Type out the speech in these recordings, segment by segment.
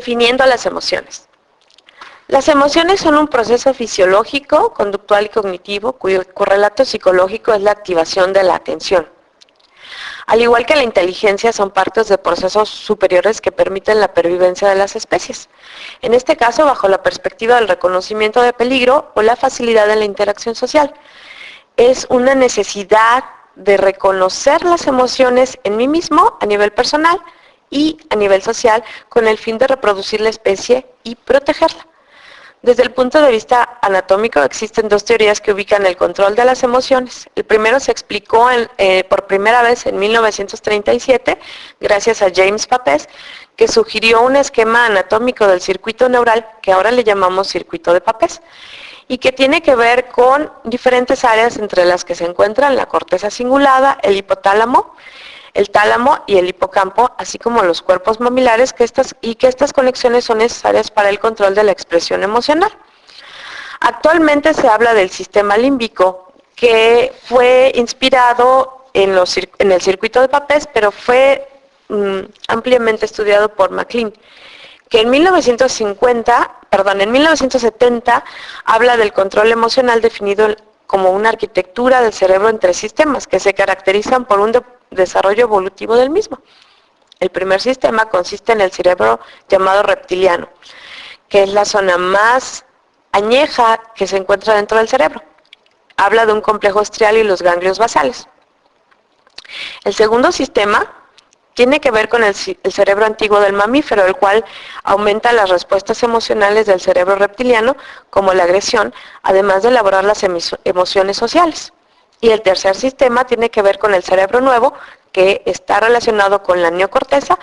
Definiendo las emociones. Las emociones son un proceso fisiológico, conductual y cognitivo cuyo correlato psicológico es la activación de la atención. Al igual que la inteligencia, son partes de procesos superiores que permiten la pervivencia de las especies. En este caso, bajo la perspectiva del reconocimiento de peligro o la facilidad en la interacción social. Es una necesidad de reconocer las emociones en mí mismo a nivel personal y a nivel social con el fin de reproducir la especie y protegerla. Desde el punto de vista anatómico existen dos teorías que ubican el control de las emociones. El primero se explicó por primera vez en 1937 gracias a James Papez, que sugirió un esquema anatómico del circuito neural que ahora le llamamos circuito de Papez y que tiene que ver con diferentes áreas entre las que se encuentran la corteza cingulada, el hipotálamo, el tálamo y el hipocampo, así como los cuerpos mamilares, que estas conexiones son necesarias para el control de la expresión emocional. Actualmente se habla del sistema límbico, que fue inspirado en el circuito de Papez, pero fue ampliamente estudiado por MacLean, que en 1970 habla del control emocional definido como una arquitectura del cerebro entre sistemas que se caracterizan por un desarrollo evolutivo del mismo. El primer sistema consiste en el cerebro llamado reptiliano, que es la zona más añeja que se encuentra dentro del cerebro. Habla de un complejo strial y los ganglios basales. El segundo sistema tiene que ver con el cerebro antiguo del mamífero, el cual aumenta las respuestas emocionales del cerebro reptiliano, como la agresión, además de elaborar las emociones sociales. Y el tercer sistema tiene que ver con el cerebro nuevo, que está relacionado con la neocorteza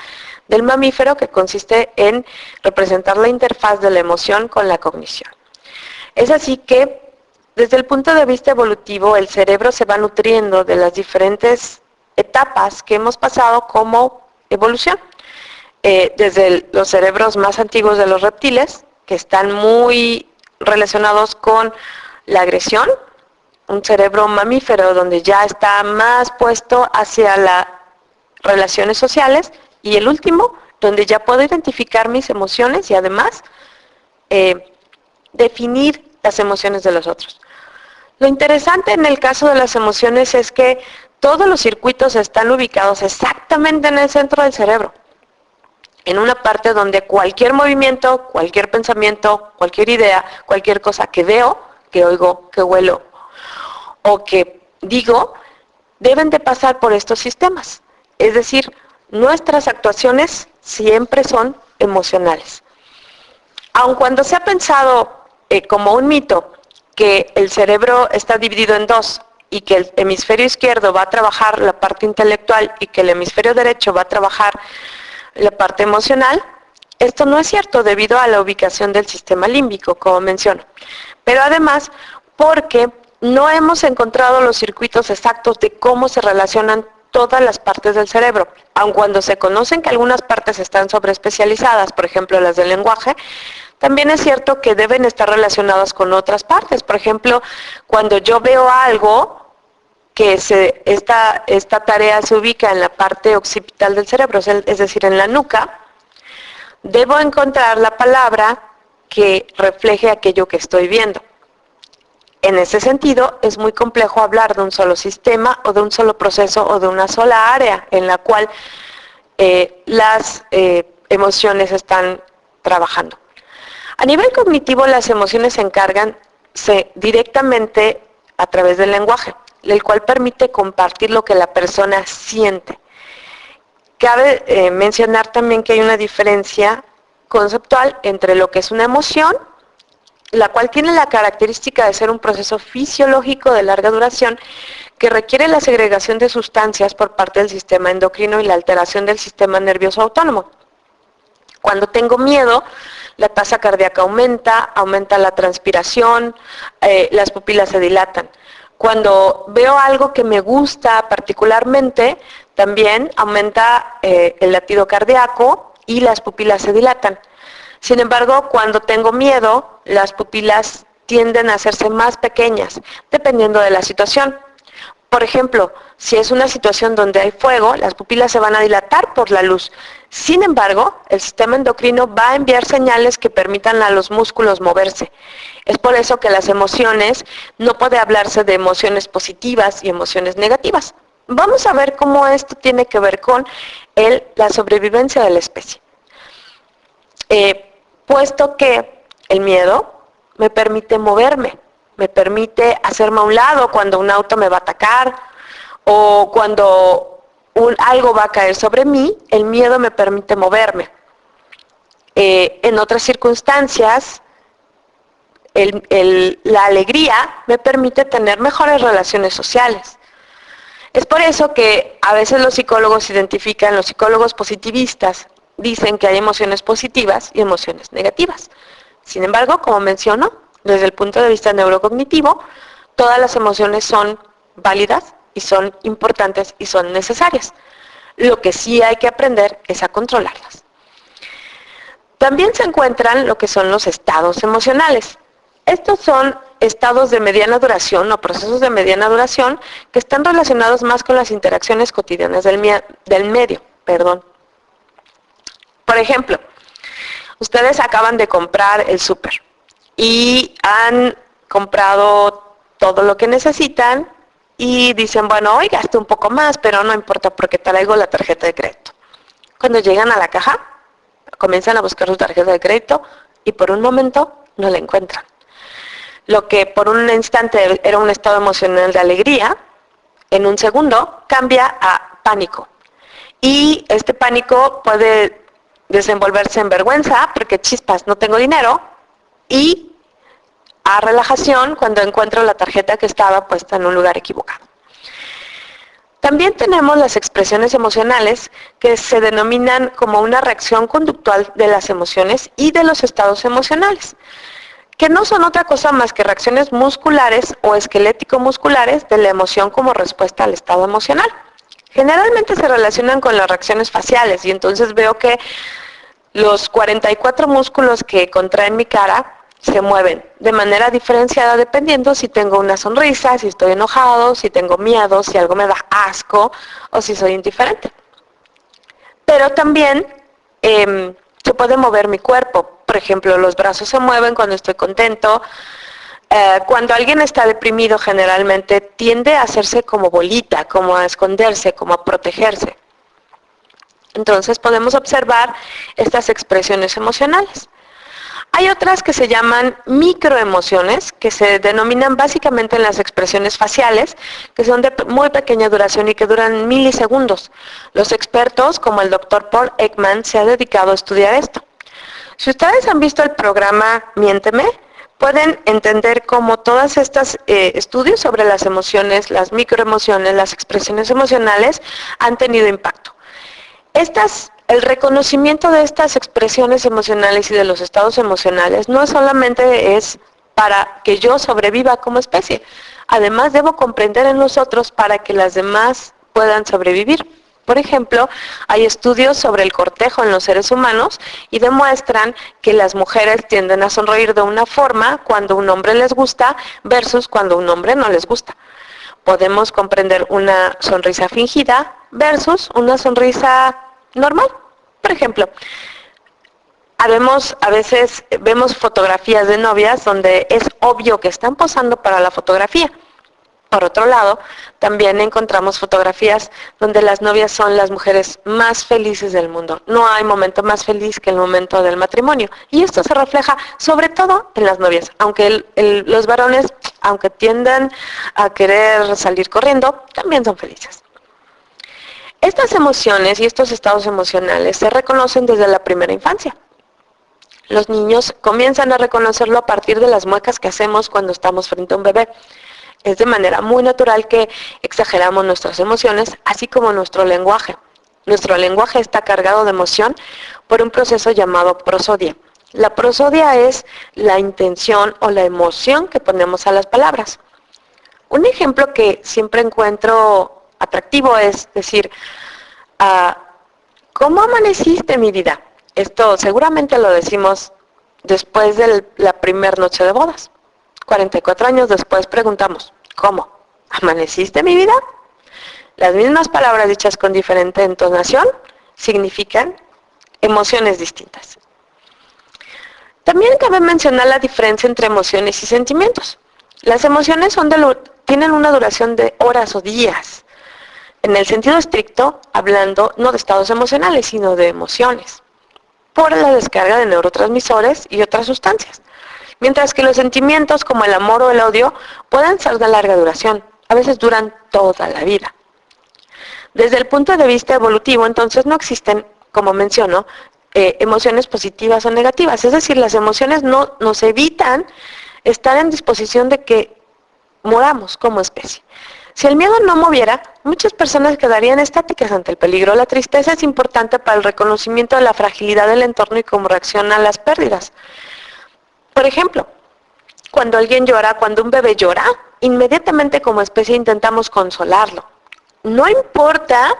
del mamífero, que consiste en representar la interfaz de la emoción con la cognición. Es así que, desde el punto de vista evolutivo, el cerebro se va nutriendo de las diferentes etapas que hemos pasado como evolución. Desde los cerebros más antiguos de los reptiles, que están muy relacionados con la agresión, un cerebro mamífero donde ya está más puesto hacia las relaciones sociales, y el último, donde ya puedo identificar mis emociones y además definir las emociones de los otros. Lo interesante en el caso de las emociones es que todos los circuitos están ubicados exactamente en el centro del cerebro, en una parte donde cualquier movimiento, cualquier pensamiento, cualquier idea, cualquier cosa que veo, que oigo, que huelo o que digo, deben de pasar por estos sistemas. Es decir, nuestras actuaciones siempre son emocionales. Aun cuando se ha pensado como un mito que el cerebro está dividido en dos y que el hemisferio izquierdo va a trabajar la parte intelectual y que el hemisferio derecho va a trabajar la parte emocional, esto no es cierto debido a la ubicación del sistema límbico, como menciono. Pero además, porque no hemos encontrado los circuitos exactos de cómo se relacionan todas las partes del cerebro. Aun cuando se conocen que algunas partes están sobreespecializadas, por ejemplo las del lenguaje, también es cierto que deben estar relacionadas con otras partes. Por ejemplo, cuando yo veo algo, que esta tarea se ubica en la parte occipital del cerebro, es decir, en la nuca, debo encontrar la palabra que refleje aquello que estoy viendo. En ese sentido, es muy complejo hablar de un solo sistema o de un solo proceso o de una sola área en la cual las emociones están trabajando. A nivel cognitivo, las emociones se encargan directamente a través del lenguaje, el cual permite compartir lo que la persona siente. Cabe mencionar también que hay una diferencia conceptual entre lo que es una emoción, la cual tiene la característica de ser un proceso fisiológico de larga duración que requiere la segregación de sustancias por parte del sistema endocrino y la alteración del sistema nervioso autónomo. Cuando tengo miedo, la tasa cardíaca aumenta la transpiración, las pupilas se dilatan. Cuando veo algo que me gusta particularmente, también aumenta el latido cardíaco y las pupilas se dilatan. Sin embargo, cuando tengo miedo, las pupilas tienden a hacerse más pequeñas, dependiendo de la situación. Por ejemplo, si es una situación donde hay fuego, las pupilas se van a dilatar por la luz. Sin embargo, el sistema endocrino va a enviar señales que permitan a los músculos moverse. Es por eso que las emociones, no puede hablarse de emociones positivas y emociones negativas. Vamos a ver cómo esto tiene que ver con la sobrevivencia de la especie. Puesto que el miedo me permite moverme, me permite hacerme a un lado cuando un auto me va a atacar o cuando algo va a caer sobre mí, el miedo me permite moverme. En otras circunstancias, la alegría me permite tener mejores relaciones sociales. Es por eso que a veces los psicólogos positivistas, dicen que hay emociones positivas y emociones negativas. Sin embargo, como menciono, desde el punto de vista neurocognitivo, todas las emociones son válidas y son importantes y son necesarias. Lo que sí hay que aprender es a controlarlas. También se encuentran lo que son los estados emocionales. Estos son estados de mediana duración o procesos de mediana duración que están relacionados más con las interacciones cotidianas del medio. Por ejemplo, ustedes acaban de comprar el súper y han comprado todo lo que necesitan y dicen, bueno, hoy gasté un poco más, pero no importa porque traigo la tarjeta de crédito. Cuando llegan a la caja, comienzan a buscar su tarjeta de crédito y por un momento no la encuentran. Lo que por un instante era un estado emocional de alegría, en un segundo cambia a pánico. Y este pánico puede desenvolverse en vergüenza, porque chispas, no tengo dinero, y a relajación cuando encuentro la tarjeta que estaba puesta en un lugar equivocado. También tenemos las expresiones emocionales que se denominan como una reacción conductual de las emociones y de los estados emocionales, que no son otra cosa más que reacciones musculares o esquelético-musculares de la emoción como respuesta al estado emocional. Generalmente se relacionan con las reacciones faciales y entonces veo que los 44 músculos que contraen mi cara se mueven de manera diferenciada dependiendo si tengo una sonrisa, si estoy enojado, si tengo miedo, si algo me da asco o si soy indiferente. Pero también se puede mover mi cuerpo. Por ejemplo, los brazos se mueven cuando estoy contento. Cuando alguien está deprimido generalmente tiende a hacerse como bolita, como a esconderse, como a protegerse. Entonces podemos observar estas expresiones emocionales. Hay otras que se llaman microemociones, que se denominan básicamente en las expresiones faciales, que son de muy pequeña duración y que duran milisegundos. Los expertos, como el Dr. Paul Ekman, se han dedicado a estudiar esto. Si ustedes han visto el programa Miénteme, pueden entender cómo todos estos estudios sobre las emociones, las microemociones, las expresiones emocionales han tenido impacto. El reconocimiento de estas expresiones emocionales y de los estados emocionales no solamente es para que yo sobreviva como especie, además debo comprender en los otros para que las demás puedan sobrevivir. Por ejemplo, hay estudios sobre el cortejo en los seres humanos y demuestran que las mujeres tienden a sonreír de una forma cuando un hombre les gusta versus cuando un hombre no les gusta. Podemos comprender una sonrisa fingida versus una sonrisa normal. Por ejemplo, a veces vemos fotografías de novias donde es obvio que están posando para la fotografía. Por otro lado, también encontramos fotografías donde las novias son las mujeres más felices del mundo. No hay momento más feliz que el momento del matrimonio. Y esto se refleja sobre todo en las novias. Aunque los varones, aunque tiendan a querer salir corriendo, también son felices. Estas emociones y estos estados emocionales se reconocen desde la primera infancia. Los niños comienzan a reconocerlo a partir de las muecas que hacemos cuando estamos frente a un bebé. Es de manera muy natural que exageramos nuestras emociones, así como nuestro lenguaje. Nuestro lenguaje está cargado de emoción por un proceso llamado prosodia. La prosodia es la intención o la emoción que ponemos a las palabras. Un ejemplo que siempre encuentro atractivo es decir, ¿cómo amaneciste, mi vida? Esto seguramente lo decimos después de la primera noche de bodas. 44 años después preguntamos, ¿cómo? ¿Amaneciste, mi vida? Las mismas palabras dichas con diferente entonación significan emociones distintas. También cabe mencionar la diferencia entre emociones y sentimientos. Las emociones tienen una duración de horas o días. En el sentido estricto, hablando no de estados emocionales, sino de emociones, por la descarga de neurotransmisores y otras sustancias. Mientras que los sentimientos como el amor o el odio pueden ser de larga duración, a veces duran toda la vida. Desde el punto de vista evolutivo, entonces no existen, como menciono, emociones positivas o negativas. Es decir, las emociones no nos evitan estar en disposición de que moramos como especie. Si el miedo no moviera, muchas personas quedarían estáticas ante el peligro. La tristeza es importante para el reconocimiento de la fragilidad del entorno y cómo reacciona a las pérdidas. Por ejemplo, cuando alguien llora, cuando un bebé llora, inmediatamente como especie intentamos consolarlo. No importa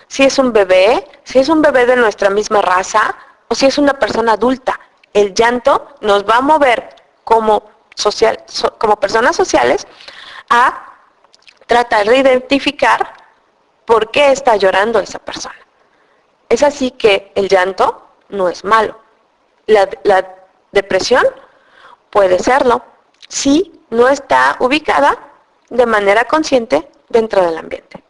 si es un bebé de nuestra misma raza o si es una persona adulta. El llanto nos va a mover como personas sociales a tratar de identificar por qué está llorando esa persona. Es así que el llanto no es malo. La depresión puede serlo si no está ubicada de manera consciente dentro del ambiente.